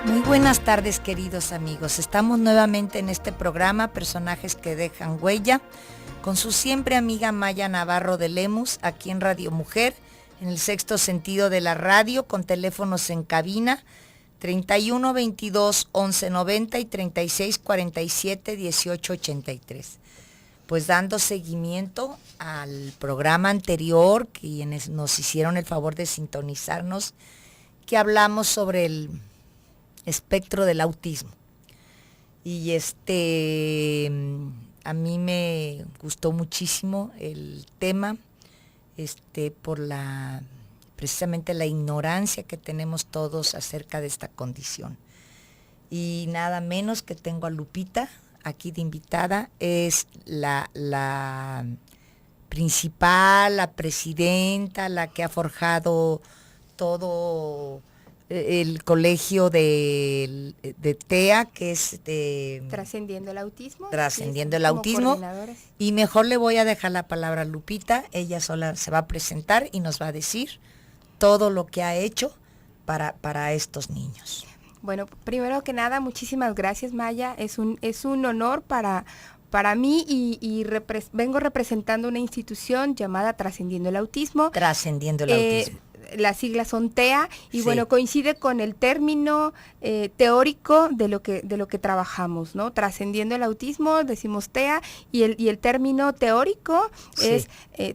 Muy buenas tardes, queridos amigos. Estamos nuevamente en este programa Personajes que dejan huella, con su siempre amiga Maya Navarro de Lemus, aquí en Radio Mujer, en el sexto sentido de la radio, con teléfonos en cabina 31 22 11 90 y 36 47 18 83. Pues dando seguimiento al programa anterior, quienes nos hicieron el favor de sintonizarnos, que hablamos sobre el espectro del autismo. Y a mí me gustó muchísimo el tema, por precisamente la ignorancia que tenemos todos acerca de esta condición. Y nada menos que tengo a Lupita aquí de invitada, es la principal, la presidenta, la que ha forjado todo el colegio de TEA, que es Trascendiendo el Autismo. Trascendiendo el Autismo. Y mejor le voy a dejar la palabra a Lupita, ella sola se va a presentar y nos va a decir todo lo que ha hecho para estos niños. Bueno, primero que nada, muchísimas gracias, Maya. Es un honor para mí y vengo representando una institución llamada Trascendiendo el Autismo. Trascendiendo el Autismo. Las siglas son TEA y Sí. Bueno, coincide con el término teórico de lo que trabajamos, ¿no? Trascendiendo el autismo, decimos TEA, y el término teórico Sí. es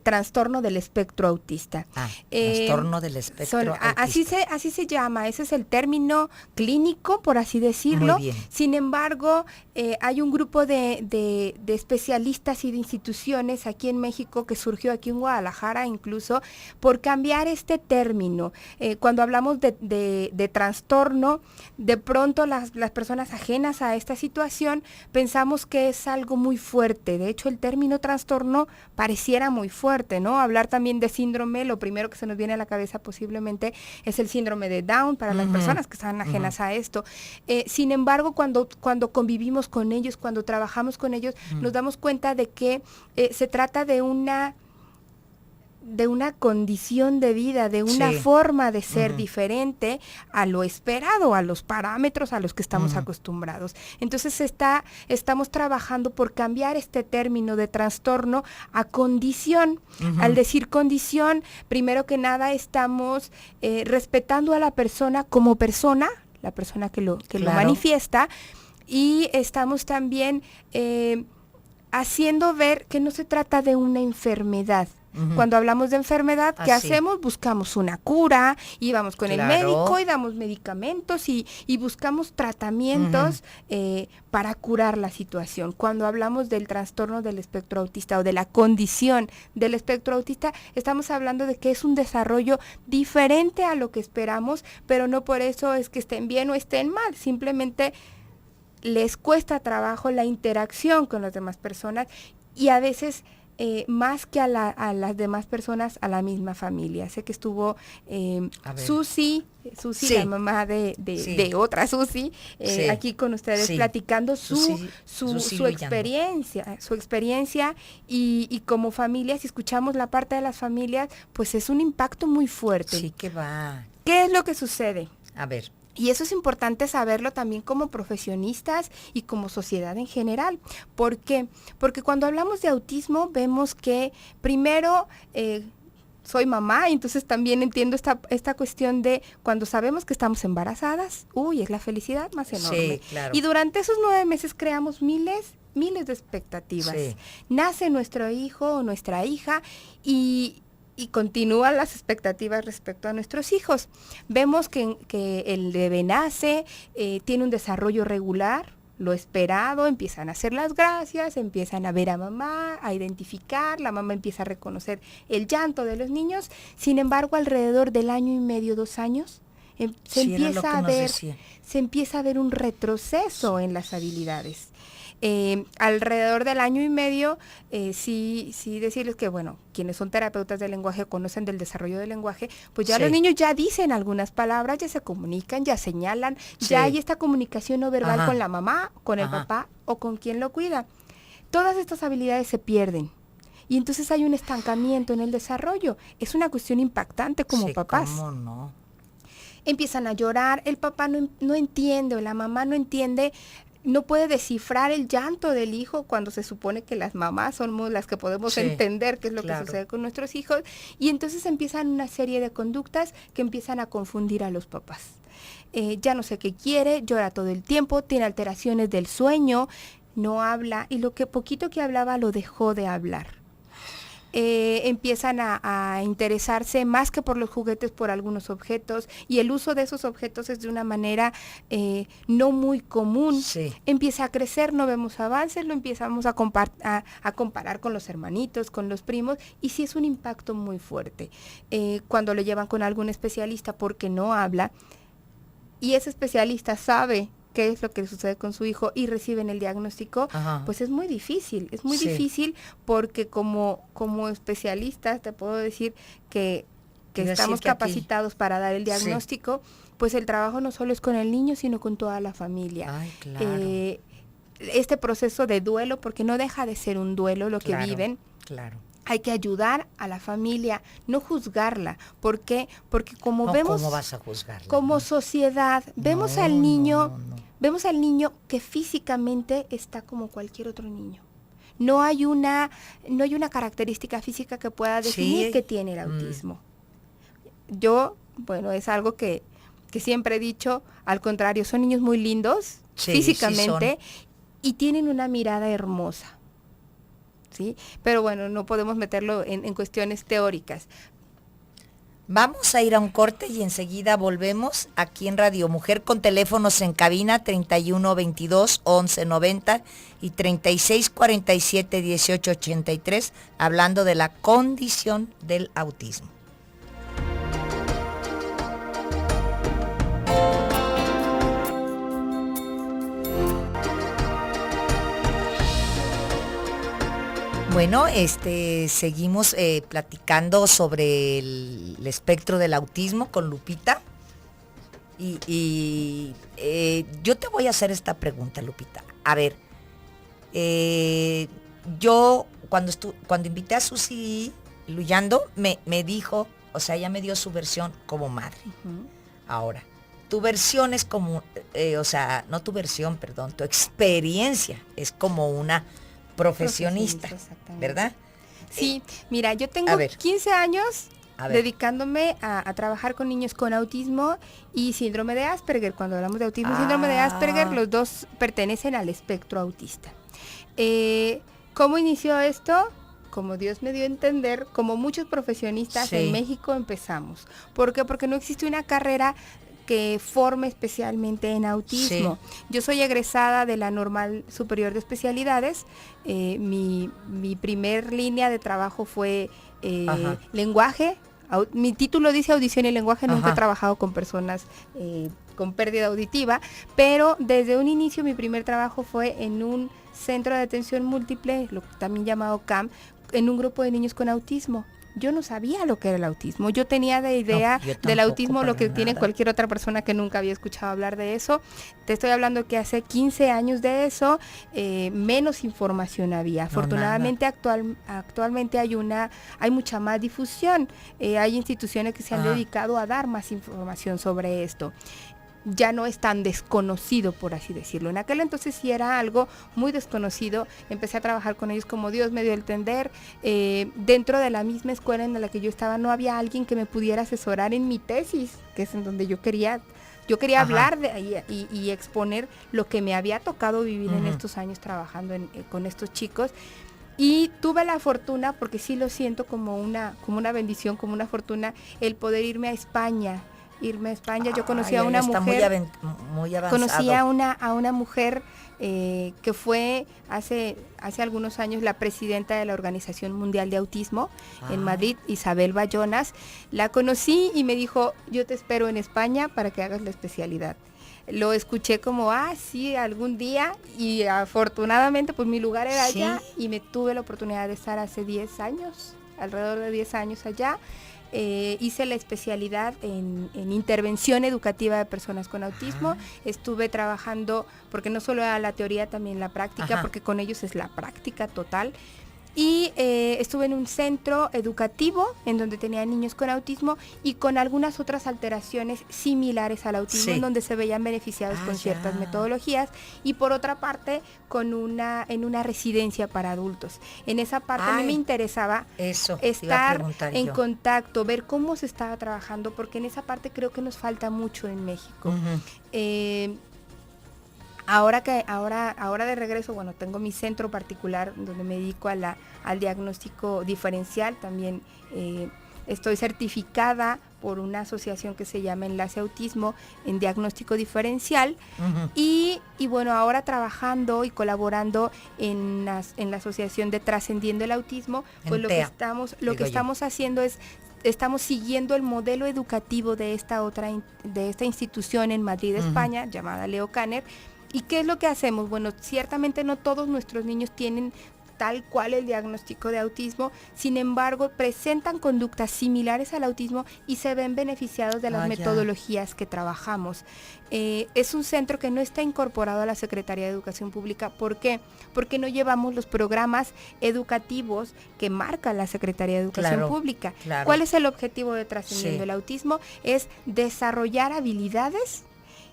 trastorno del espectro autista. Trastorno del espectro autista. Así se llama, ese es el término clínico, por así decirlo. Muy bien. Sin embargo, hay un grupo de especialistas y de instituciones aquí en México que surgió aquí en Guadalajara incluso por cambiar este término. Cuando hablamos de trastorno, de pronto las personas ajenas a esta situación pensamos que es algo muy fuerte. De hecho, el término trastorno pareciera muy fuerte, ¿no? Hablar también de síndrome, lo primero que se nos viene a la cabeza posiblemente es el síndrome de Down para las personas que están ajenas a esto. Sin embargo, cuando convivimos con ellos, cuando trabajamos con ellos, nos damos cuenta de que se trata de una condición de vida, de una forma de ser diferente a lo esperado, a los parámetros a los que estamos acostumbrados. Entonces estamos trabajando por cambiar este término de trastorno a condición. Al decir condición, primero que nada estamos respetando a la persona como persona, la persona que lo manifiesta, y estamos también haciendo ver que no se trata de una enfermedad. Cuando hablamos de enfermedad, ¿qué hacemos? Buscamos una cura y vamos con el médico y damos medicamentos y buscamos tratamientos para curar la situación. Cuando hablamos del trastorno del espectro autista o de la condición del espectro autista, estamos hablando de que es un desarrollo diferente a lo que esperamos, pero no por eso es que estén bien o estén mal, simplemente les cuesta trabajo la interacción con las demás personas y a veces más que a las demás personas, a la misma familia. Sé que estuvo Susi, la mamá de otra Susi, aquí con ustedes platicando su experiencia y como familia, si escuchamos la parte de las familias, pues es un impacto muy fuerte. Sí, que va. ¿Qué es lo que sucede? A ver. Y eso es importante saberlo también como profesionistas y como sociedad en general. ¿Por qué? Porque cuando hablamos de autismo vemos que primero soy mamá y entonces también entiendo esta cuestión de cuando sabemos que estamos embarazadas, es la felicidad más enorme. Sí, claro. Y durante esos 9 meses creamos miles de expectativas. Sí. Nace nuestro hijo o nuestra hija y continúan las expectativas respecto a nuestros hijos. Vemos que el bebé nace, tiene un desarrollo regular, lo esperado, empiezan a hacer las gracias, empiezan a ver a mamá, a identificar, la mamá empieza a reconocer el llanto de los niños. Sin embargo, alrededor del 1 año y medio, 2 años, se empieza a ver un retroceso en las habilidades. Alrededor del 1 año y medio, sí decirles que, bueno, quienes son terapeutas del lenguaje conocen del desarrollo del lenguaje, pues ya los niños ya dicen algunas palabras, ya se comunican, ya señalan, ya hay esta comunicación no verbal con la mamá, con el papá o con quien lo cuida. Todas estas habilidades se pierden. Y entonces hay un estancamiento en el desarrollo. Es una cuestión impactante como papás. ¿Cómo no? empiezan a llorar, el papá no entiende o la mamá no entiende, no puede descifrar el llanto del hijo cuando se supone que las mamás somos las que podemos entender qué es lo que sucede con nuestros hijos, y entonces empiezan una serie de conductas que empiezan a confundir a los papás. Ya no sé qué quiere, llora todo el tiempo, tiene alteraciones del sueño, no habla, y lo que poquito que hablaba lo dejó de hablar. Empiezan a interesarse más que por los juguetes, por algunos objetos, y el uso de esos objetos es de una manera no muy común. Empieza a crecer, no vemos avances, lo empezamos a comparar con los hermanitos, con los primos, y sí es un impacto muy fuerte. Cuando lo llevan con algún especialista porque no habla, y ese especialista sabe qué es lo que sucede con su hijo y reciben el diagnóstico, pues es muy difícil, difícil porque como especialistas te puedo decir que estamos capacitados para dar el diagnóstico, pues el trabajo no solo es con el niño, sino con toda la familia. Ay, claro. Este proceso de duelo, porque no deja de ser un duelo lo que viven. Claro. Hay que ayudar a la familia, no juzgarla. ¿Por qué? Porque como vemos, ¿cómo vas a juzgarla? Como sociedad, vemos al niño que físicamente está como cualquier otro niño. No hay una característica física que pueda definir que tiene el autismo. Es algo que siempre he dicho, al contrario, son niños muy lindos físicamente y tienen una mirada hermosa. ¿Sí? Pero bueno, no podemos meterlo en cuestiones teóricas. Vamos a ir a un corte y enseguida volvemos aquí en Radio Mujer con teléfonos en cabina 3122-1190 y 3647-1883, hablando de la condición del autismo. Bueno, seguimos platicando sobre el espectro del autismo con Lupita. Y yo te voy a hacer esta pregunta, Lupita. A ver, yo cuando invité a Susi Luyando, me dijo, o sea, ella me dio su versión como madre. Ahora, tu versión es como, no tu versión, perdón, tu experiencia es como una profesionista, ¿verdad? Sí, mira, yo tengo 15 años dedicándome a trabajar con niños con autismo y síndrome de Asperger. Cuando hablamos de autismo y síndrome de Asperger, los dos pertenecen al espectro autista. ¿Cómo inició esto? Como Dios me dio a entender, como muchos profesionistas en México empezamos. ¿Por qué? Porque no existe una carrera que forme especialmente en autismo. Yo soy egresada de la Normal Superior de Especialidades. Mi primer línea de trabajo fue lenguaje. Mi título dice audición y lenguaje. Nunca he trabajado con personas con pérdida auditiva, pero desde un inicio mi primer trabajo fue en un centro de atención múltiple, también llamado CAM, en un grupo de niños con autismo. Yo no sabía lo que era el autismo. Yo tenía de idea del autismo lo que tiene cualquier otra persona que nunca había escuchado hablar de eso. Te estoy hablando que hace 15 años de eso, menos información había. Afortunadamente actualmente hay mucha más difusión. Hay instituciones que se han dedicado a dar más información sobre esto. Ya no es tan desconocido, por así decirlo. En aquel entonces sí era algo muy desconocido. Empecé a trabajar con ellos como Dios me dio a entender. Dentro de la misma escuela en la que yo estaba no había alguien que me pudiera asesorar en mi tesis, que es en donde yo quería hablar y exponer lo que me había tocado vivir en estos años trabajando con estos chicos. Y tuve la fortuna, porque sí lo siento como una bendición, como una fortuna, el poder irme a España. Yo conocí a una mujer, muy avanzado. Conocí a una mujer que fue hace algunos años la presidenta de la Organización Mundial de Autismo en Madrid, Isabel Bayonas. La conocí y me dijo, yo te espero en España para que hagas la especialidad. Lo escuché como, sí, algún día, y afortunadamente pues mi lugar era allá, y me tuve la oportunidad de estar hace 10 años, alrededor de 10 años allá. Hice la especialidad en intervención educativa de personas con autismo. Estuve trabajando, porque no solo era la teoría, también la práctica, porque con ellos es la práctica total. Y estuve en un centro educativo en donde tenía niños con autismo y con algunas otras alteraciones similares al autismo, en donde se veían beneficiados con ciertas metodologías, y por otra parte en una residencia para adultos. En esa parte a mí me interesaba estar en contacto, ver cómo se estaba trabajando, porque en esa parte creo que nos falta mucho en México. Ahora de regreso, bueno, tengo mi centro particular donde me dedico al diagnóstico diferencial. También estoy certificada por una asociación que se llama Enlace Autismo en diagnóstico diferencial. Y bueno, ahora trabajando y colaborando en la asociación de Trascendiendo el Autismo, pues lo que estamos haciendo es estamos siguiendo el modelo educativo de esta institución en Madrid, España, llamada Leo Kanner. ¿Y qué es lo que hacemos? Bueno, ciertamente no todos nuestros niños tienen tal cual el diagnóstico de autismo, sin embargo, presentan conductas similares al autismo y se ven beneficiados de las metodologías que trabajamos. Es un centro que no está incorporado a la Secretaría de Educación Pública. ¿Por qué? Porque no llevamos los programas educativos que marca la Secretaría de Educación Pública. ¿Cuál es el objetivo de Trascendiendo el Autismo? Es desarrollar habilidades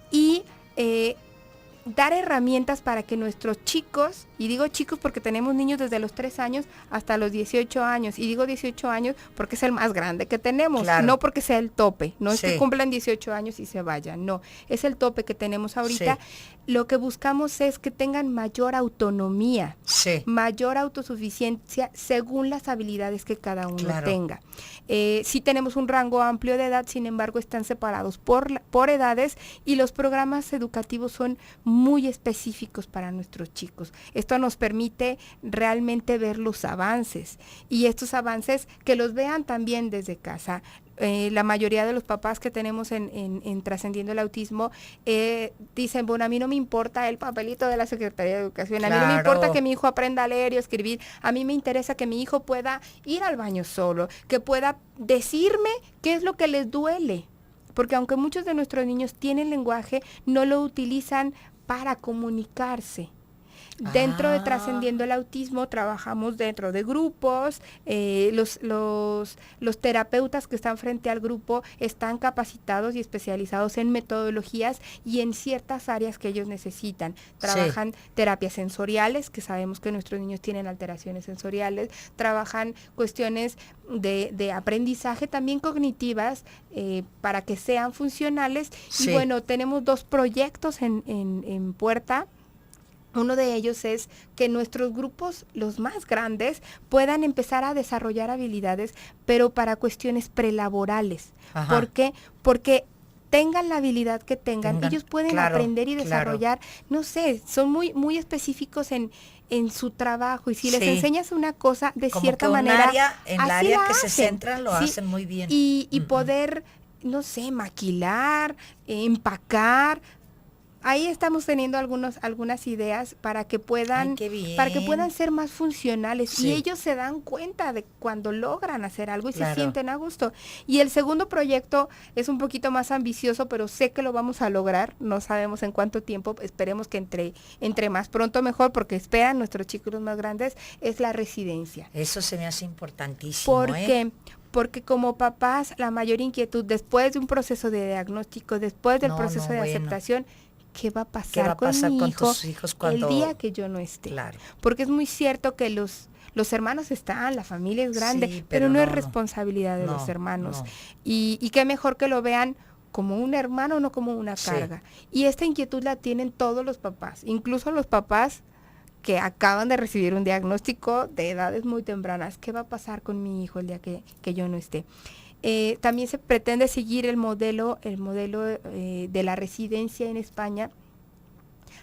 y dar herramientas para que nuestros chicos, y digo chicos porque tenemos niños desde los 3 años hasta los 18 años, y digo 18 años porque es el más grande que tenemos, no porque sea el tope, no es que cumplan 18 años y se vayan, no, es el tope que tenemos ahorita. Lo que buscamos es que tengan mayor autonomía, mayor autosuficiencia según las habilidades que cada uno tenga. Sí tenemos un rango amplio de edad, sin embargo están separados por edades, y los programas educativos son muy específicos para nuestros chicos. Esto nos permite realmente ver los avances, y estos avances que los vean también desde casa. La mayoría de los papás que tenemos en Trascendiendo el Autismo dicen, bueno, a mí no me importa el papelito de la Secretaría de Educación, a mí no me importa que mi hijo aprenda a leer y a escribir, a mí me interesa que mi hijo pueda ir al baño solo, que pueda decirme qué es lo que les duele, porque aunque muchos de nuestros niños tienen lenguaje, no lo utilizan para comunicarse. Dentro de Trascendiendo el Autismo trabajamos dentro de grupos, los terapeutas que están frente al grupo están capacitados y especializados en metodologías y en ciertas áreas que ellos necesitan. Trabajan terapias sensoriales, que sabemos que nuestros niños tienen alteraciones sensoriales, trabajan cuestiones de aprendizaje también cognitivas para que sean funcionales. Y bueno, tenemos 2 proyectos en puerta. Uno de ellos es que nuestros grupos, los más grandes, puedan empezar a desarrollar habilidades, pero para cuestiones prelaborales. ¿Por qué? Porque tengan la habilidad que tengan, ellos pueden aprender y desarrollar, no sé, son muy específicos en su trabajo, y si les enseñas una cosa de como cierta manera, en el área que se centran lo hacen muy bien. Y poder, no sé, maquilar, empacar. Ahí estamos teniendo algunas ideas para que puedan ser más funcionales, y ellos se dan cuenta de cuando logran hacer algo y se sienten a gusto. Y el segundo proyecto es un poquito más ambicioso, pero sé que lo vamos a lograr, no sabemos en cuánto tiempo, esperemos que entre más pronto mejor, porque esperan nuestros chicos los más grandes, es la residencia. Eso se me hace importantísimo. ¿Por qué? Porque como papás, la mayor inquietud después de un proceso de diagnóstico, después del proceso de aceptación, ¿qué va a pasar con mi hijo tus hijos cuando... el día que yo no esté? Porque es muy cierto que los hermanos están, la familia es grande, pero no es responsabilidad de los hermanos. Y qué mejor que lo vean como un hermano, no como una carga. Y esta inquietud la tienen todos los papás, incluso los papás que acaban de recibir un diagnóstico de edades muy tempranas. ¿Qué va a pasar con mi hijo el día que yo no esté? También se pretende seguir el modelo de la residencia en España.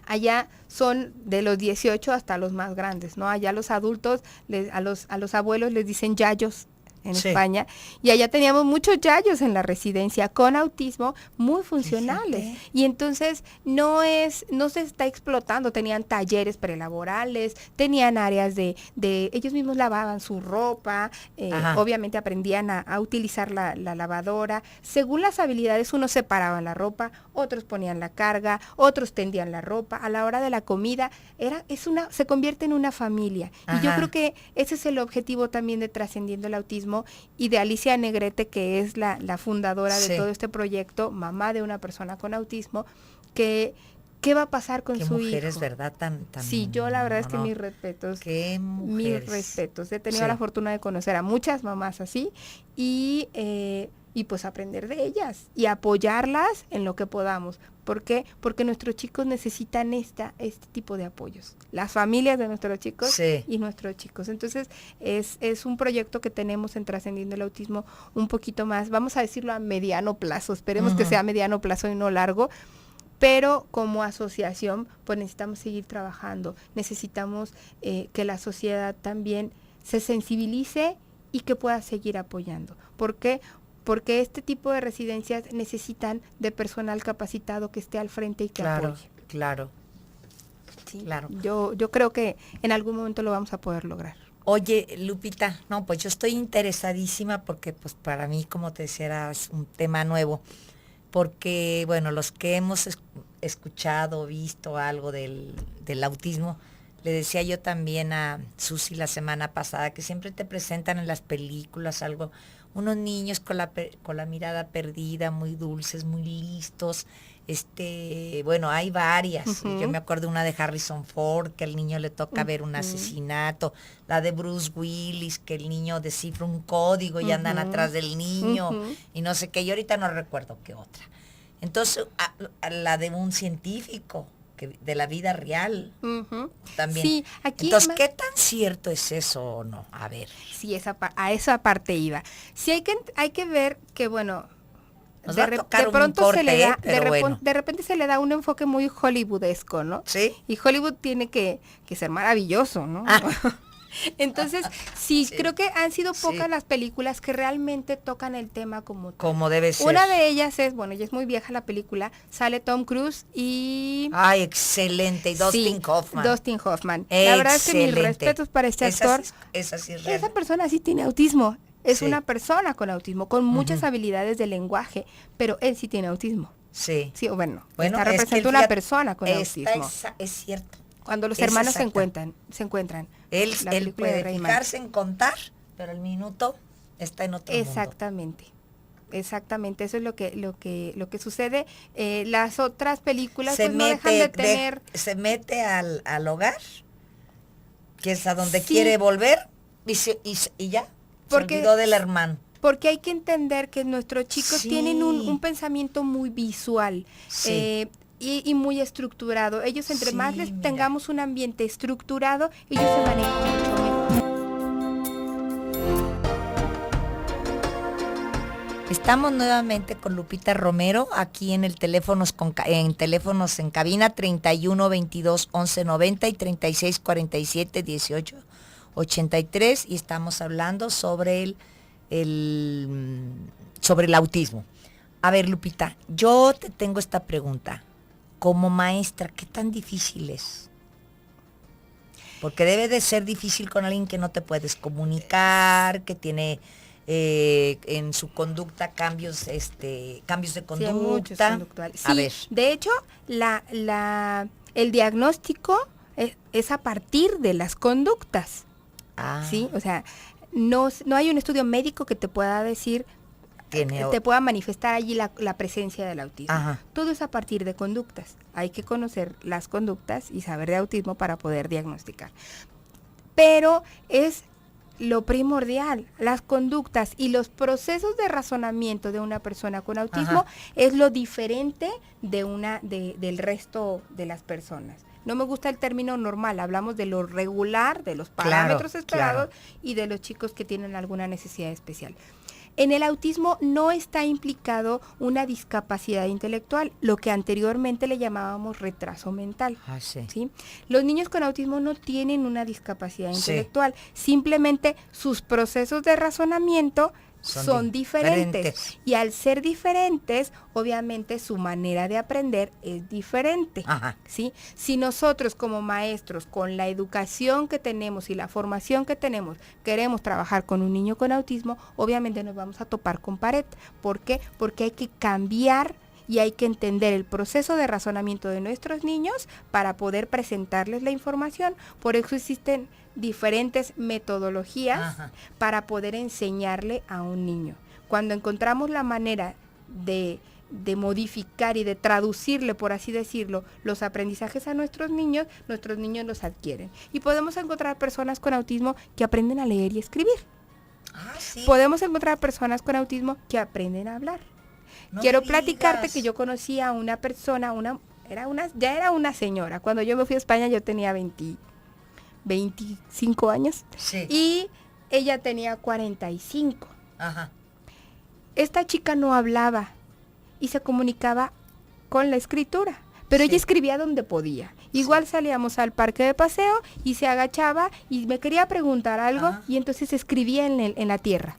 Allá son de los 18 hasta los más grandes, ¿no? Allá los adultos, a los abuelos les dicen yayos, en España, y allá teníamos muchos yayos en la residencia con autismo muy funcionales. Fíjate. Y entonces no se está explotando, tenían talleres prelaborales, tenían áreas de ellos mismos lavaban su ropa, obviamente aprendían a utilizar la lavadora. Según las habilidades, unos separaban la ropa, otros ponían la carga, otros tendían la ropa. A la hora de la comida, se convierte en una familia. Ajá. Y yo creo que ese es el objetivo también de Trascendiendo el Autismo, y de Alicia Negrete, que es la fundadora de todo este proyecto, mamá de una persona con autismo, que ¿qué va a pasar con su hijo? Qué mujeres, ¿verdad? Tan sí, yo la verdad es que mis respetos. Qué mujeres. Mis respetos. He tenido la fortuna de conocer a muchas mamás así y pues aprender de ellas y apoyarlas en lo que podamos. ¿Por qué? Porque nuestros chicos necesitan este tipo de apoyos. Las familias de nuestros chicos y nuestros chicos. Entonces, es un proyecto que tenemos en Trascendiendo el Autismo un poquito más, vamos a decirlo, a mediano plazo. Esperemos que sea a mediano plazo y no largo. Pero como asociación, pues necesitamos seguir trabajando. Necesitamos que la sociedad también se sensibilice y que pueda seguir apoyando. ¿Por qué? Porque este tipo de residencias necesitan de personal capacitado que esté al frente y que apoye. Claro. Sí, claro. Yo creo que en algún momento lo vamos a poder lograr. Oye, Lupita, no, pues yo estoy interesadísima porque pues para mí, como te decía, es un tema nuevo. Porque, bueno, los que hemos escuchado, visto algo del autismo, le decía yo también a Susi la semana pasada que siempre te presentan en las películas algo, unos niños con la mirada perdida, muy dulces, muy listos. Bueno, hay varias. Yo me acuerdo una de Harrison Ford, que al niño le toca ver un asesinato, la de Bruce Willis, que el niño descifra un código y andan atrás del niño, y no sé qué, yo ahorita no recuerdo qué otra. Entonces, la de un científico, de la vida real, también. Sí, aquí entonces, ¿qué tan cierto es eso o no? A ver. Sí, a esa parte iba. Sí, hay que ver que, bueno, de pronto se le da, de repente se le da un enfoque muy hollywoodesco, ¿no? Sí. Y Hollywood tiene que ser maravilloso, ¿no? Entonces, sí, creo que han sido pocas las películas que realmente tocan el tema como debe ser. Una de ellas es, bueno, ya es muy vieja la película, sale Tom Cruise y... ¡Ay, excelente! Y Dustin Hoffman. Dustin Hoffman. La verdad es que mis respetos para este actor. Esa sí es real. Esa persona sí tiene autismo. Es una persona con autismo, con muchas habilidades de lenguaje, pero él sí tiene autismo. Sí. Sí, bueno está representando una persona con autismo. Es cierto. Cuando los hermanos se encuentran. Él puede fijarse en contar, pero el minuto está en otro mundo. Exactamente, eso es lo que sucede. Las otras películas no dejan de tener... Se mete al hogar, que es a donde quiere volver, y ya, porque, se olvidó del hermano. Porque hay que entender que nuestros chicos tienen un pensamiento muy visual. Y muy estructurado. Ellos, entre más les tengamos un ambiente estructurado, ellos se manejan mucho mejor. Estamos nuevamente con Lupita Romero aquí en teléfonos en cabina 31 22 11 90 y 36 47 18 83, y estamos hablando sobre sobre el autismo. A ver, Lupita, yo te tengo esta pregunta. Como maestra, ¿qué tan difícil es? Porque debe de ser difícil con alguien que no te puedes comunicar, que tiene en su conducta cambios de conducta. Sí, muchos conductuales. Sí, a ver. De hecho, el diagnóstico es a partir de las conductas. ¿Sí? O sea, no hay un estudio médico que te pueda decir, te pueda manifestar allí la presencia del autismo. Ajá. Todo es a partir de conductas. Hay que conocer las conductas y saber de autismo para poder diagnosticar. Pero es lo primordial, las conductas y los procesos de razonamiento de una persona con autismo es lo diferente del resto de las personas. No me gusta el término normal, hablamos de lo regular, de los parámetros esperados y de los chicos que tienen alguna necesidad especial. En el autismo no está implicado una discapacidad intelectual, lo que anteriormente le llamábamos retraso mental. ¿Sí? Los niños con autismo no tienen una discapacidad intelectual, simplemente sus procesos de razonamiento son diferentes. Y al ser diferentes, obviamente su manera de aprender es diferente. ¿Sí? Si nosotros como maestros, con la educación que tenemos y la formación que tenemos, queremos trabajar con un niño con autismo, obviamente nos vamos a topar con pared. ¿Por qué? Porque hay que cambiar y hay que entender el proceso de razonamiento de nuestros niños para poder presentarles la información. Por eso existen diferentes metodologías para poder enseñarle a un niño. Cuando encontramos la manera de modificar y de traducirle, por así decirlo, los aprendizajes a nuestros niños los adquieren. Y podemos encontrar personas con autismo que aprenden a leer y escribir. Podemos encontrar personas con autismo que aprenden a hablar. Quiero platicarte que yo conocí a una persona, ya era una señora. Cuando yo me fui a España yo tenía 25 años y ella tenía 45. Esta chica no hablaba y se comunicaba con la escritura, pero ella escribía donde podía. Igual salíamos al parque de paseo y se agachaba y me quería preguntar algo y entonces escribía en la tierra.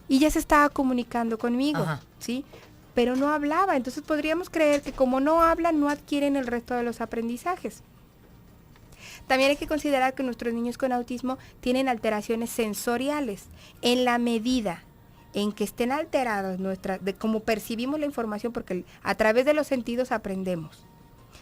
Y ya se estaba comunicando conmigo, ¿sí? Pero no hablaba, entonces podríamos creer que como no hablan, no adquieren el resto de los aprendizajes. También hay que considerar que nuestros niños con autismo tienen alteraciones sensoriales. En la medida en que estén alterados de cómo percibimos la información, porque a través de los sentidos aprendemos.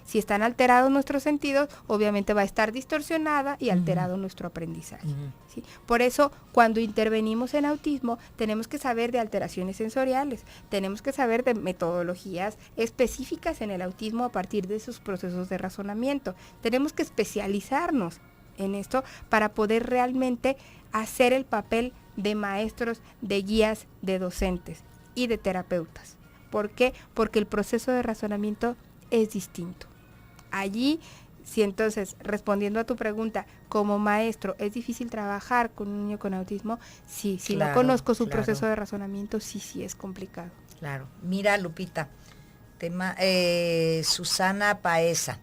Si están alterados nuestros sentidos, obviamente va a estar distorsionada y alterado nuestro aprendizaje. ¿Sí? Por eso, cuando intervenimos en autismo, tenemos que saber de alteraciones sensoriales, tenemos que saber de metodologías específicas en el autismo a partir de sus procesos de razonamiento. Tenemos que especializarnos en esto para poder realmente hacer el papel de maestros, de guías, de docentes y de terapeutas. ¿Por qué? Porque el proceso de razonamiento es distinto. Allí, si entonces, respondiendo a tu pregunta, como maestro, ¿es difícil trabajar con un niño con autismo? Sí, si no conozco su proceso de razonamiento, sí es complicado. Claro. Mira, Lupita, Susana Paesa,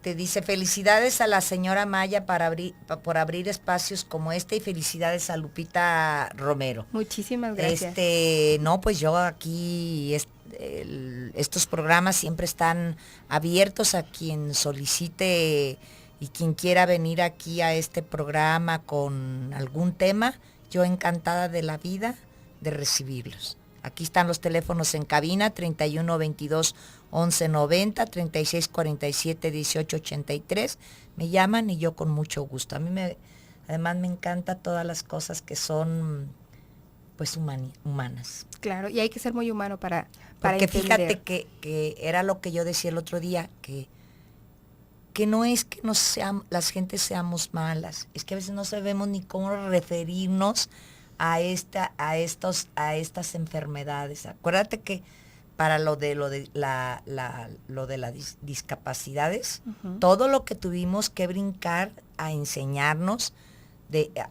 dice, felicidades a la señora Maya por abrir espacios como este y felicidades a Lupita Romero. Muchísimas gracias. No, pues yo aquí, estos programas siempre están abiertos a quien solicite y quien quiera venir aquí a este programa con algún tema, yo encantada de la vida de recibirlos. Aquí están los teléfonos en cabina, 31 22 11 90, 36 47 18 83. Me llaman y yo con mucho gusto. Además me encanta todas las cosas que son pues humanas. Claro, y hay que ser muy humano para porque entender. Fíjate que era lo que yo decía el otro día, que no es que las gentes seamos malas, es que a veces no sabemos ni cómo referirnos a estas enfermedades. Acuérdate que para lo de las discapacidades, todo lo que tuvimos que brincar a enseñarnos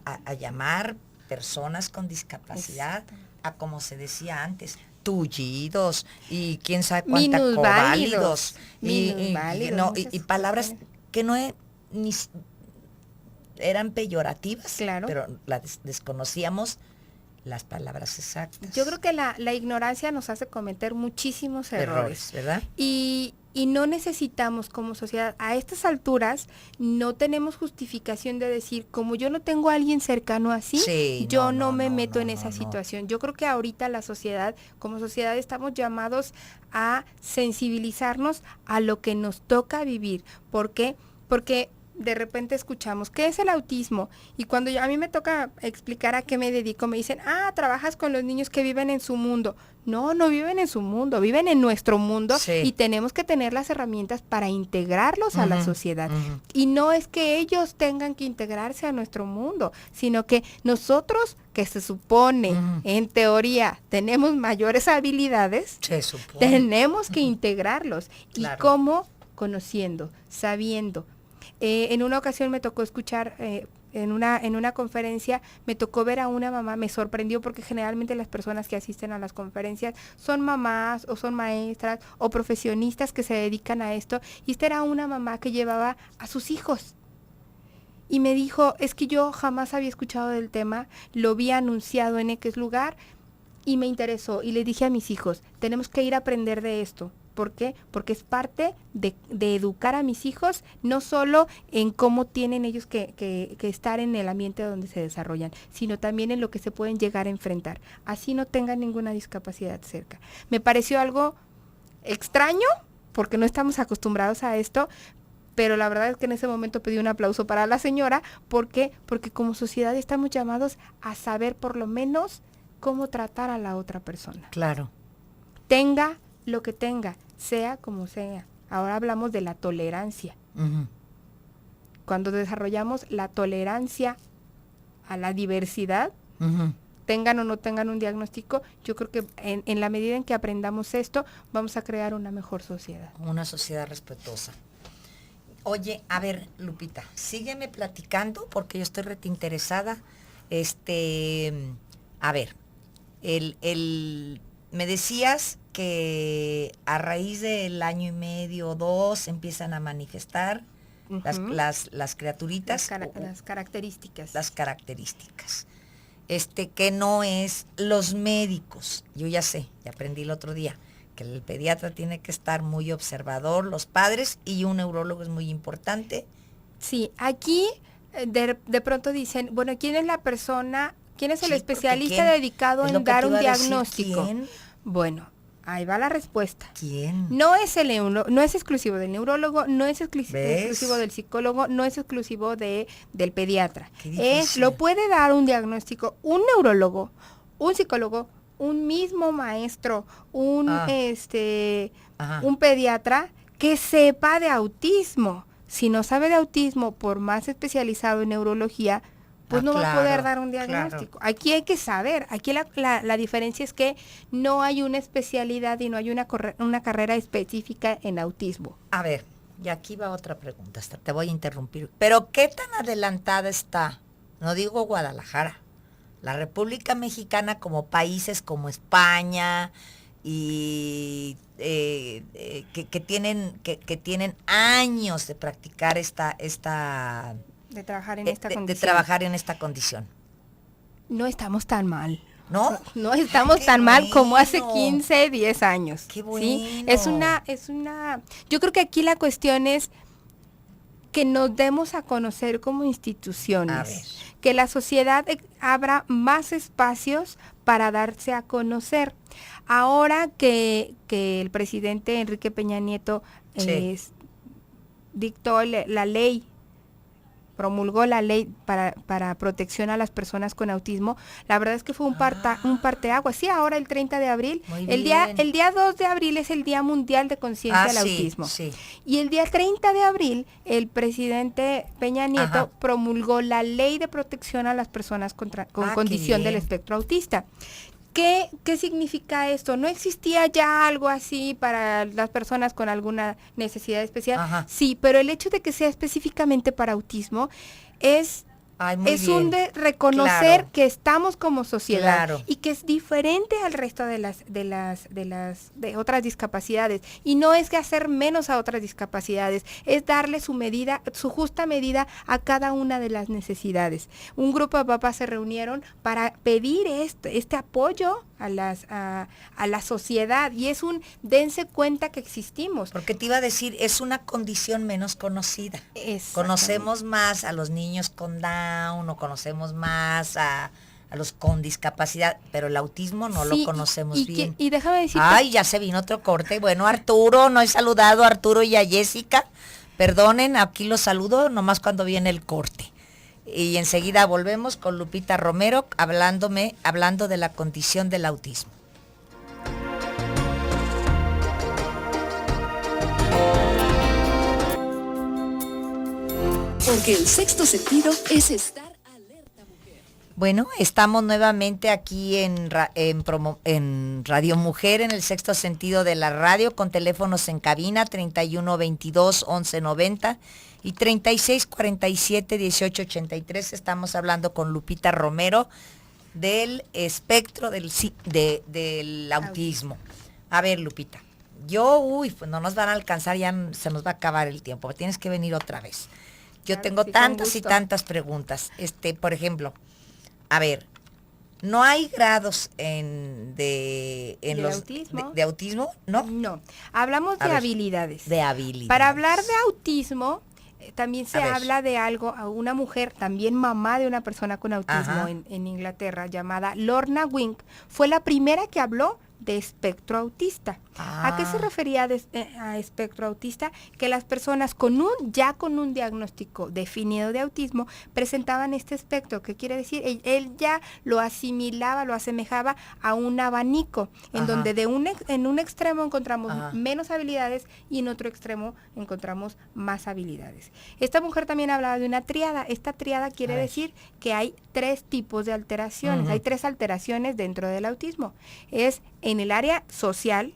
a llamar personas con discapacidad, a como se decía antes, tullidos y quién sabe cuánta coválidos y palabras que no eran peyorativas, pero las desconocíamos las palabras exactas. Yo creo que la ignorancia nos hace cometer muchísimos errores, ¿verdad? Y no necesitamos como sociedad, a estas alturas, no tenemos justificación de decir, como yo no tengo a alguien cercano así, yo no me meto en esa situación. Yo creo que ahorita la sociedad, como sociedad, estamos llamados a sensibilizarnos a lo que nos toca vivir. ¿Por qué? Porque de repente escuchamos, ¿qué es el autismo? Y cuando a mí me toca explicar a qué me dedico, me dicen, trabajas con los niños que viven en su mundo. No viven en su mundo, viven en nuestro mundo y tenemos que tener las herramientas para integrarlos a la sociedad. Y no es que ellos tengan que integrarse a nuestro mundo, sino que nosotros, que se supone, en teoría, tenemos mayores habilidades, tenemos que integrarlos. ¿Y cómo? Conociendo, sabiendo. En una ocasión me tocó escuchar en una conferencia me tocó ver a una mamá, me sorprendió porque generalmente las personas que asisten a las conferencias son mamás o son maestras o profesionistas que se dedican a esto, y esta era una mamá que llevaba a sus hijos. Y me dijo, es que yo jamás había escuchado del tema, lo vi anunciado en X lugar y me interesó. Y le dije a mis hijos, tenemos que ir a aprender de esto. ¿Por qué? Porque es parte de educar a mis hijos, no solo en cómo tienen ellos que estar en el ambiente donde se desarrollan, sino también en lo que se pueden llegar a enfrentar. Así no tengan ninguna discapacidad cerca. Me pareció algo extraño, porque no estamos acostumbrados a esto, pero la verdad es que en ese momento pedí un aplauso para la señora. ¿Por qué? Porque como sociedad estamos llamados a saber por lo menos cómo tratar a la otra persona. Claro. Tenga lo que tenga, sea como sea. Ahora hablamos de la tolerancia. Uh-huh. Cuando desarrollamos la tolerancia a la diversidad, Uh-huh. tengan o no tengan un diagnóstico, yo creo que en la medida en que aprendamos esto, vamos a crear una mejor sociedad. Una sociedad respetuosa. Oye, a ver, Lupita, sígueme platicando porque yo estoy interesada. A ver, me decías que a raíz del año y medio o 2 empiezan a manifestar Uh-huh. las criaturitas. Las características. Las características. Que no es los médicos. Yo ya sé, ya aprendí el otro día, que el pediatra tiene que estar muy observador, los padres, y un neurólogo es muy importante. Sí, aquí de pronto dicen, bueno, ¿quién es la persona, quién es el especialista dedicado en dar un diagnóstico? ¿Quién? Bueno, ahí va la respuesta. ¿Quién? No es exclusivo del neurólogo, no es exclusivo del psicólogo, no es exclusivo del pediatra. Lo puede dar un diagnóstico un neurólogo, un psicólogo, un mismo maestro, un pediatra que sepa de autismo. Si no sabe de autismo, por más especializado en neurología, pues no va a poder dar un diagnóstico. Claro. Aquí hay que saber, aquí la diferencia es que no hay una especialidad y no hay una carrera específica en autismo. A ver, y aquí va otra pregunta, te voy a interrumpir. ¿Pero qué tan adelantada está, no digo Guadalajara, la República Mexicana, como países como España y que tienen años de practicar de trabajar en esta condición. De trabajar en esta condición? No estamos tan mal. ¿No? No estamos tan mal como hace 15, 10 años. Qué bueno. ¿Sí? Yo creo que aquí la cuestión es que nos demos a conocer como instituciones, que la sociedad abra más espacios para darse a conocer. Ahora que el presidente Enrique Peña Nieto dictó la ley, promulgó la ley para protección a las personas con autismo, la verdad es que fue un parteaguas. Sí, ahora el 30 de abril, el día 2 de abril es el Día Mundial de Conciencia del Autismo. Sí. Y el día 30 de abril, el presidente Peña Nieto promulgó la ley de protección a las personas con condición del espectro autista. ¿Qué significa esto? ¿No existía ya algo así para las personas con alguna necesidad especial? Sí, pero el hecho de que sea específicamente para autismo es un de reconocer que estamos como sociedad y que es diferente al resto de otras discapacidades, y no es que hacer menos a otras discapacidades, es darle su justa medida a cada una de las necesidades. Un grupo de papás se reunieron para pedir este apoyo a la sociedad, y es dense cuenta que existimos. Porque te iba a decir, es una condición menos conocida. Conocemos más a los niños con Down, o conocemos más a los con discapacidad, pero el autismo no lo conocemos bien. Y déjame decirte... Ay, ya se vino otro corte. Bueno, Arturo, no he saludado a Arturo y a Jessica. Perdonen, aquí los saludo nomás cuando viene el corte. Y enseguida volvemos con Lupita Romero hablando de la condición del autismo. Porque el sexto sentido es estar alerta, mujer. Bueno, estamos nuevamente aquí en Radio Mujer, en el sexto sentido de la radio, con teléfonos en cabina 3122-1190 y 3647-1883. Estamos hablando con Lupita Romero del espectro del autismo. A ver, Lupita, pues no nos van a alcanzar, ya se nos va a acabar el tiempo, tienes que venir otra vez. Yo tengo tantas y tantas preguntas. Por ejemplo, a ver, ¿no hay grados de autismo? ¿No? No, hablamos de habilidades. De habilidades. Para hablar de autismo, también se habla de una mujer, también mamá de una persona con autismo en Inglaterra, llamada Lorna Wink, fue la primera que habló de espectro autista. ¿A qué se refería a espectro autista? Que las personas con un diagnóstico definido de autismo presentaban este espectro, que quiere decir, él ya lo asimilaba, lo asemejaba a un abanico, en donde en un extremo encontramos menos habilidades y en otro extremo encontramos más habilidades. Esta mujer también hablaba de una tríada. Esta tríada quiere decir que hay 3 tipos de alteraciones, hay 3 alteraciones dentro del autismo. Es en el área social,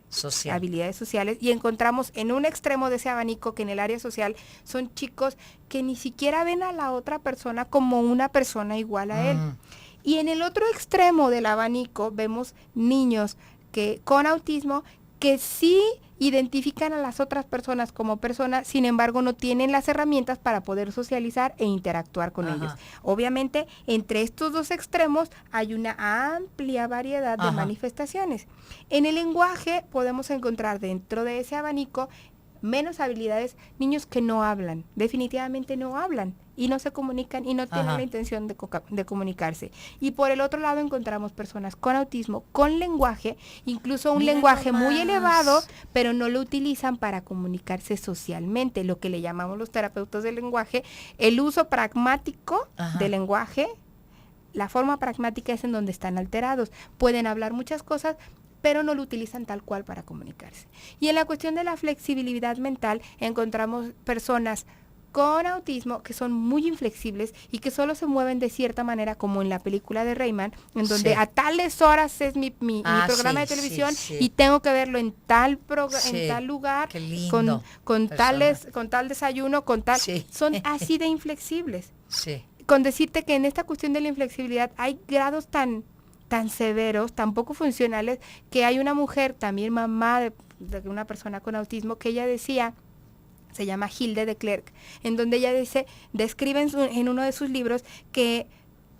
habilidades sociales, y encontramos en un extremo de ese abanico que en el área social son chicos que ni siquiera ven a la otra persona como una persona igual a él. Y en el otro extremo del abanico vemos niños con autismo que sí identifican a las otras personas como personas, sin embargo no tienen las herramientas para poder socializar e interactuar con ellos. Obviamente, entre estos 2 extremos hay una amplia variedad de manifestaciones. En el lenguaje podemos encontrar dentro de ese abanico menos habilidades, niños que no hablan, definitivamente no hablan y no se comunican y no tienen la intención de comunicarse. Y por el otro lado encontramos personas con autismo, con lenguaje, incluso un lenguaje muy elevado, pero no lo utilizan para comunicarse socialmente, lo que le llamamos los terapeutas del lenguaje, el uso pragmático del lenguaje. La forma pragmática es en donde están alterados, pueden hablar muchas cosas, pero no lo utilizan tal cual para comunicarse. Y en la cuestión de la flexibilidad mental, encontramos personas con autismo que son muy inflexibles y que solo se mueven de cierta manera, como en la película de Rayman, en donde a tales horas es mi programa de televisión y tengo que verlo en tal lugar, con tal desayuno, son así de inflexibles. Con decirte que en esta cuestión de la inflexibilidad hay grados tan severos, tan poco funcionales, que hay una mujer, también mamá de una persona con autismo, que ella decía, se llama Hilde de Klerk, en donde ella describe en uno de sus libros que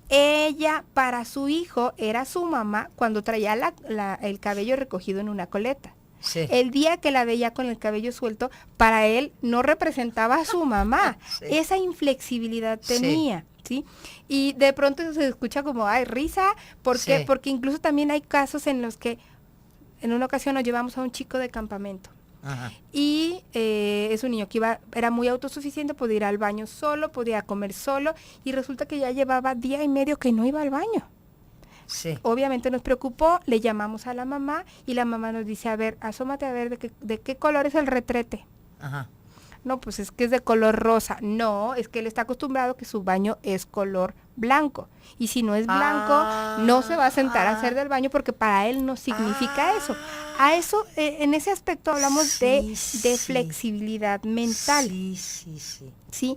ella para su hijo era su mamá cuando traía el cabello recogido en una coleta. El día que la veía con el cabello suelto, para él no representaba a su mamá. Esa inflexibilidad tenía. ¿Sí? Y de pronto se escucha como, risa, ¿por qué? Porque incluso también hay casos en los que en una ocasión nos llevamos a un chico de campamento y es un niño que era muy autosuficiente, podía ir al baño solo, podía comer solo y resulta que ya llevaba 1.5 días que no iba al baño. Obviamente nos preocupó, le llamamos a la mamá y la mamá nos dice, a ver, asómate a ver de qué color es el retrete. No, pues es que es de color rosa. No, es que él está acostumbrado que su baño es color blanco. Y si no es blanco, no se va a sentar a hacer del baño porque para él no significa eso. A eso, en ese aspecto hablamos de flexibilidad mental. Sí.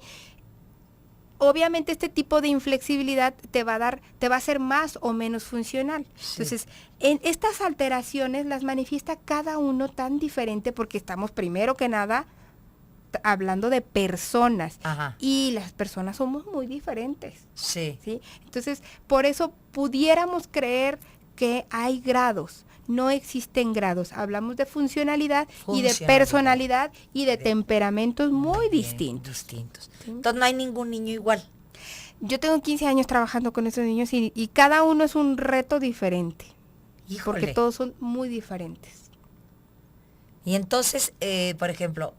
Obviamente este tipo de inflexibilidad te va a hacer más o menos funcional. Entonces, en estas alteraciones las manifiesta cada uno tan diferente porque estamos primero que nada hablando de personas y las personas somos muy diferentes. ¿Sí? Entonces, por eso pudiéramos creer que hay grados. No existen grados. Hablamos de funcionalidad y de personalidad y de temperamentos muy distintos. ¿Sí? Entonces no hay ningún niño igual. Yo tengo 15 años trabajando con esos niños y cada uno es un reto diferente. Porque todos son muy diferentes. Y entonces, por ejemplo,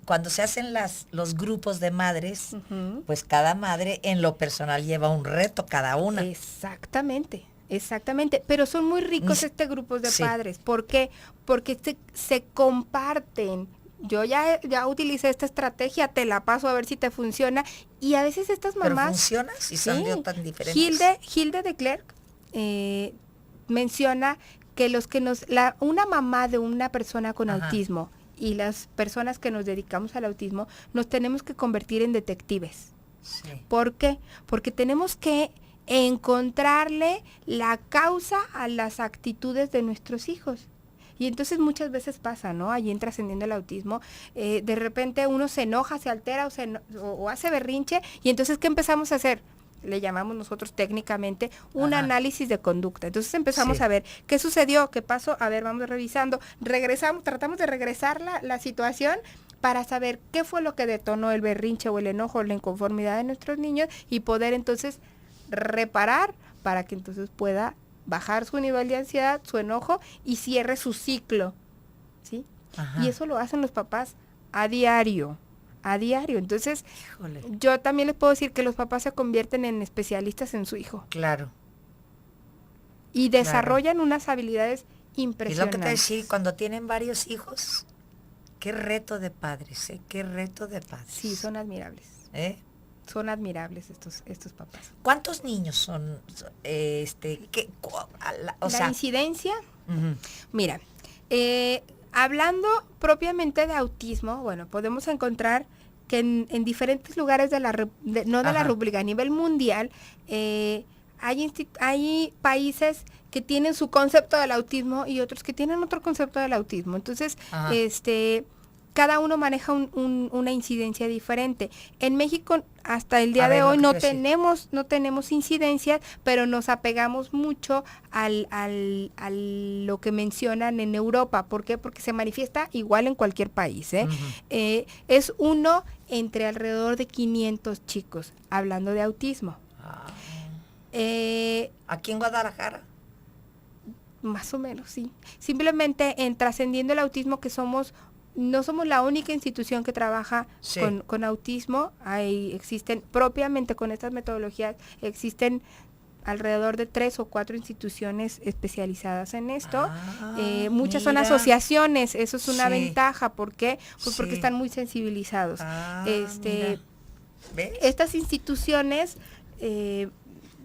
cuando se hacen los grupos de madres, pues cada madre en lo personal lleva un reto cada una. Exactamente, pero son muy ricos grupos de padres. ¿Por qué? Porque se comparten yo ya utilicé esta estrategia, te la paso a ver si te funciona. Y a veces estas mamás... ¿Pero funciona si son tan diferentes? Hilde de Klerk menciona que una mamá de una persona con autismo y las personas que nos dedicamos al autismo nos tenemos que convertir en detectives. Sí. ¿Por qué? Porque tenemos que encontrarle la causa a las actitudes de nuestros hijos. Y entonces muchas veces pasa, ¿no? Allí en Trascendiendo el Autismo, de repente uno se enoja, se altera o hace berrinche, y entonces ¿qué empezamos a hacer? Le llamamos nosotros técnicamente un análisis de conducta. Entonces empezamos a ver qué sucedió, qué pasó, a ver, vamos revisando, tratamos de regresar la situación para saber qué fue lo que detonó el berrinche o el enojo o la inconformidad de nuestros niños y poder entonces reparar para que entonces pueda bajar su nivel de ansiedad, su enojo y cierre su ciclo, ¿sí? Y eso lo hacen los papás a diario. Entonces, híjole, yo también les puedo decir que los papás se convierten en especialistas en su hijo. Claro. Y desarrollan unas habilidades impresionantes. Es lo que te decía, cuando tienen varios hijos, qué reto de padres, Qué reto de padres. Sí, son admirables. Son admirables estos papás. ¿Cuántos niños son? La incidencia, mira, hablando propiamente de autismo, bueno, podemos encontrar que en diferentes lugares de la República, a nivel mundial, hay países que tienen su concepto del autismo y otros que tienen otro concepto del autismo. Entonces, cada uno maneja una incidencia diferente. En México, hasta el día de hoy, no tenemos incidencias, pero nos apegamos mucho a lo que mencionan en Europa. ¿Por qué? Porque se manifiesta igual en cualquier país. Es uno entre alrededor de 500 chicos, hablando de autismo. ¿Aquí en Guadalajara? Más o menos, sí. Simplemente en Trascendiendo el Autismo, que no somos la única institución que trabaja con autismo. Existen propiamente con estas metodologías, existen alrededor de 3 o 4 instituciones especializadas en esto. Muchas son asociaciones, eso es una ventaja. ¿Por qué? Pues porque están muy sensibilizados. Estas instituciones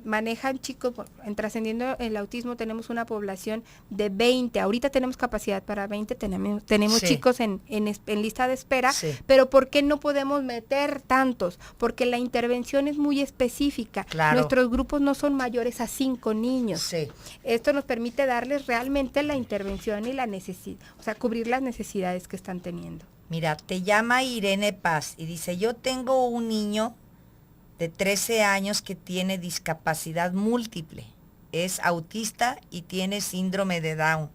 manejan chicos. En Trascendiendo el Autismo tenemos una población de 20, ahorita tenemos capacidad para 20, tenemos chicos en lista de espera, pero ¿por qué no podemos meter tantos? Porque la intervención es muy específica. Nuestros grupos no son mayores a 5 niños. Esto nos permite darles realmente la intervención y la necesidad, o sea, cubrir las necesidades que están teniendo. Mira, te llama Irene Paz y dice, yo tengo un niño de 13 años que tiene discapacidad múltiple, es autista y tiene síndrome de Down.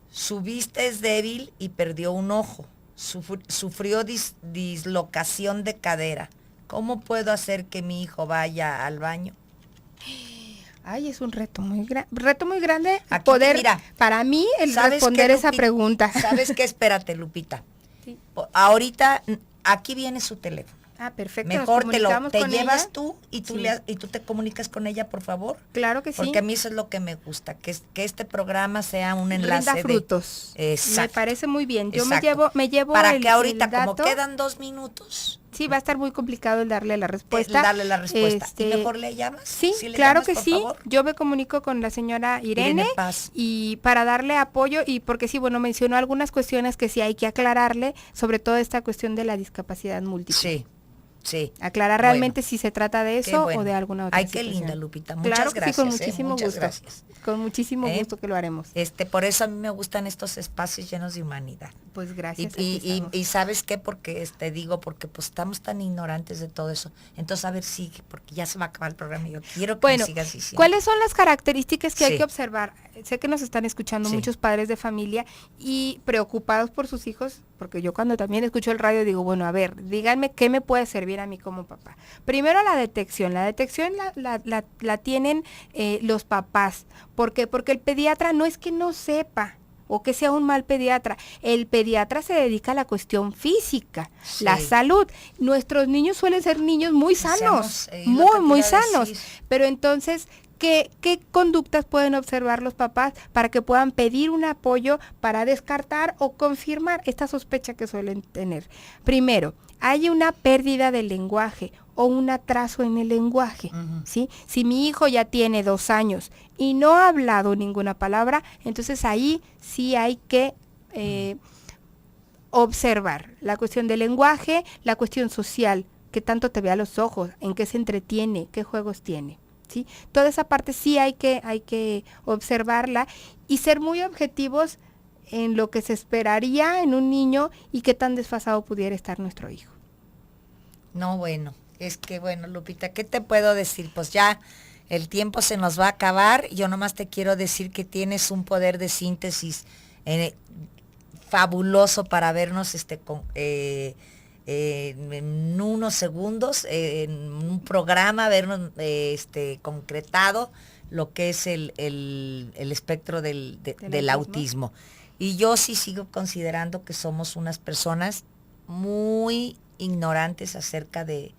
Su vista es débil y perdió un ojo. Sufrió dislocación de cadera. ¿Cómo puedo hacer que mi hijo vaya al baño? Ay, es un reto muy grande Aquí, poder, mira, para mí, responder qué, esa pregunta. ¿Sabes qué? Espérate, Lupita. Ahorita, aquí viene su teléfono. Perfecto. Mejor te llevas tú y tú te comunicas con ella, por favor. Claro que sí. Porque a mí eso es lo que me gusta, que este programa sea un enlace. Rinda frutos. Exacto. Me parece muy bien. Yo me llevo para que ahorita, como quedan 2 minutos. Sí, va a estar muy complicado el darle la respuesta. ¿Y mejor le llamas? Sí, ¿Sí le claro llamas, que por sí. favor? Yo me comunico con la señora Irene Paz. Y para darle apoyo, y porque sí, bueno, mencionó algunas cuestiones que sí hay que aclararle, sobre todo esta cuestión de la discapacidad múltiple. Sí. Aclarar realmente si se trata de eso o de alguna otra situación. Qué linda, Lupita. Muchas gracias. Sí, con muchísimo muchas gusto. Gracias. Con muchísimo gusto que lo haremos. Por eso a mí me gustan estos espacios llenos de humanidad. Pues gracias. Y ¿sabes qué? Porque porque pues estamos tan ignorantes de todo eso. Entonces, a ver, sigue, porque ya se va a acabar el programa y yo quiero que me sigas diciendo. ¿Cuáles son las características que hay que observar? Sé que nos están escuchando muchos padres de familia y preocupados por sus hijos, porque yo cuando también escucho el radio digo, bueno, a ver, díganme qué me puede servir a mí como papá. Primero la detección. La detección la tienen los papás. ¿Por qué? Porque el pediatra no es que no sepa o que sea un mal pediatra. El pediatra se dedica a la cuestión física, la salud. Nuestros niños suelen ser niños muy sanos, muy sanos. Pero entonces, ¿Qué conductas pueden observar los papás para que puedan pedir un apoyo para descartar o confirmar esta sospecha que suelen tener? Primero, hay una pérdida del lenguaje o un atraso en el lenguaje, ¿sí? Si mi hijo ya tiene 2 años y no ha hablado ninguna palabra, entonces ahí sí hay que observar la cuestión del lenguaje, la cuestión social, qué tanto te ve a los ojos, en qué se entretiene, qué juegos tiene. ¿Sí? Toda esa parte sí hay que observarla y ser muy objetivos en lo que se esperaría en un niño y qué tan desfasado pudiera estar nuestro hijo. No, bueno, es que bueno, Lupita, ¿qué te puedo decir? Pues ya el tiempo se nos va a acabar. Yo nomás te quiero decir que tienes un poder de síntesis fabuloso para vernos en unos segundos, en un programa, vernos concretado lo que es el espectro del autismo. Y yo sí sigo considerando que somos unas personas muy ignorantes acerca de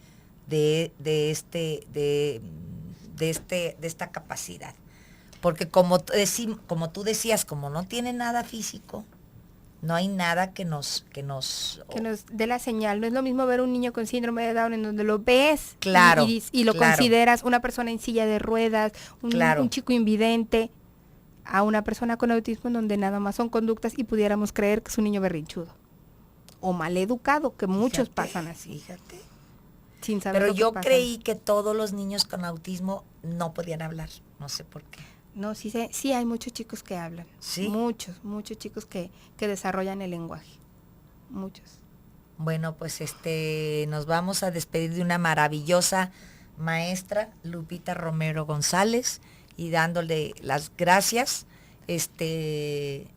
esta capacidad. Porque como tú decías, como no tiene nada físico, no hay nada que nos dé la señal. No es lo mismo ver un niño con síndrome de Down en donde lo ves y lo consideras una persona en silla de ruedas, un chico invidente, a una persona con autismo en donde nada más son conductas y pudiéramos creer que es un niño berrinchudo o mal educado, que muchos pasan así. Fíjate. Sin saber. Pero yo creí que todos los niños con autismo no podían hablar, no sé por qué. No, sí hay muchos chicos que hablan. ¿Sí? Muchos chicos que desarrollan el lenguaje. Muchos. Bueno, pues nos vamos a despedir de una maravillosa maestra, Lupita Romero González, y dándole las gracias. Dije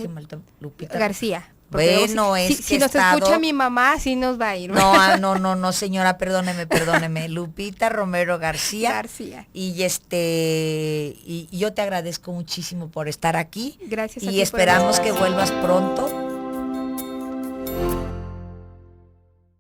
mal, Lupita García. Bueno, si nos escucha mi mamá, sí nos va a ir. No, señora, perdóneme. Lupita Romero García. Y y yo te agradezco muchísimo por estar aquí. Gracias a ti. Y esperamos que vuelvas pronto